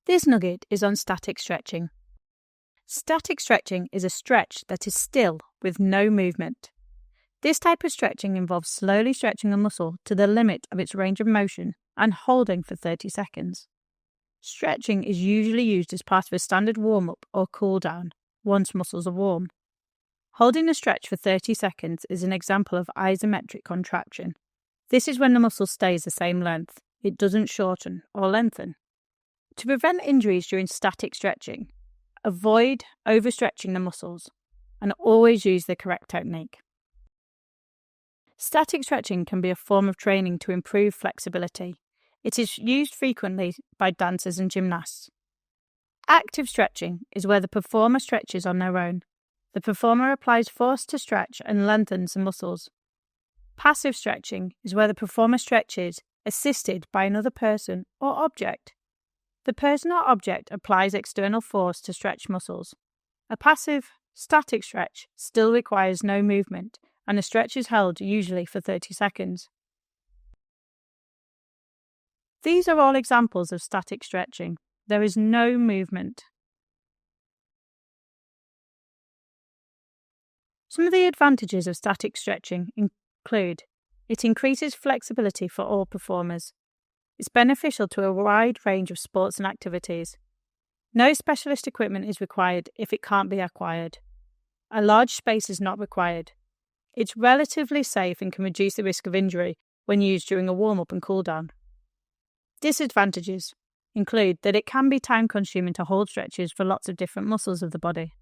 This nugget is on static stretching. Static stretching is a stretch that is still with no movement. This type of stretching involves slowly stretching a muscle to the limit of its range of motion and holding for 30 seconds. Stretching is usually used as part of a standard warm-up or cool-down once muscles are warm. Holding the stretch for 30 seconds is an example of isometric contraction. This is when the muscle stays the same length. It doesn't shorten or lengthen. To prevent injuries during static stretching, avoid overstretching the muscles and always use the correct technique. Static stretching can be a form of training to improve flexibility. It is used frequently by dancers and gymnasts. Active stretching is where the performer stretches on their own. The performer applies force to stretch and lengthens the muscles. Passive stretching is where the performer stretches, assisted by another person or object. The person or object applies external force to stretch muscles. A passive, static stretch still requires no movement, and the stretch is held usually for 30 seconds. These are all examples of static stretching. There is no movement. Some of the advantages of static stretching include: it increases flexibility for all performers. It's beneficial to a wide range of sports and activities. No specialist equipment is required if it can't be acquired. A large space is not required. It's relatively safe and can reduce the risk of injury when used during a warm-up and cool-down. Disadvantages include that it can be time-consuming to hold stretches for lots of different muscles of the body.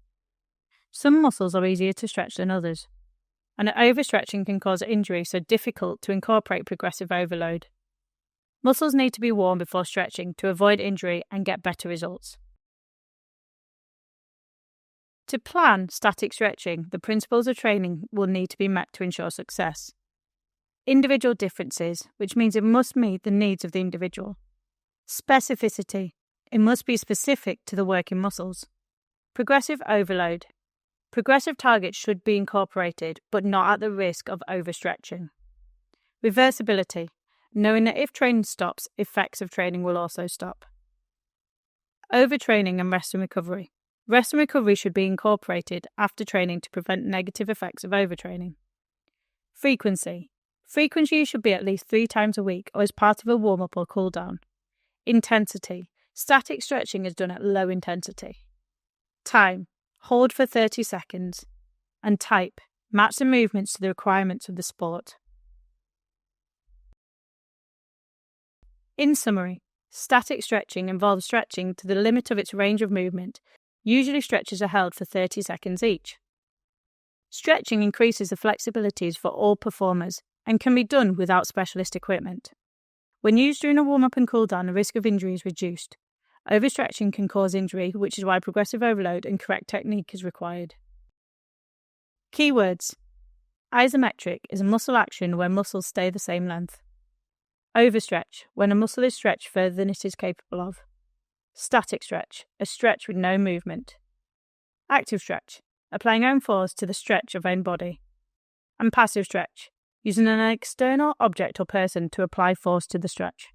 Some muscles are easier to stretch than others, and overstretching can cause injury, so difficult to incorporate progressive overload. Muscles need to be warm before stretching to avoid injury and get better results. To plan static stretching, the principles of training will need to be met to ensure success. Individual differences, which means it must meet the needs of the individual. Specificity, it must be specific to the working muscles. Progressive overload, progressive targets should be incorporated, but not at the risk of overstretching. Reversibility, knowing that if training stops, effects of training will also stop. Overtraining and rest and recovery. Rest and recovery should be incorporated after training to prevent negative effects of overtraining. Frequency. Frequency should be at least 3 times a week or as part of a warm-up or cool-down. Intensity. Static stretching is done at low intensity. Time. Hold for 30 seconds. And type. Match the movements to the requirements of the sport. In summary, static stretching involves stretching to the limit of its range of movement. Usually stretches are held for 30 seconds each. Stretching increases the flexibilities for all performers and can be done without specialist equipment. When used during a warm-up and cool-down, the risk of injury is reduced. Overstretching can cause injury, which is why progressive overload and correct technique is required. Keywords: isometric is a muscle action where muscles stay the same length. Overstretch, when a muscle is stretched further than it is capable of. Static stretch, a stretch with no movement. Active stretch, applying own force to the stretch of own body. And passive stretch, using an external object or person to apply force to the stretch.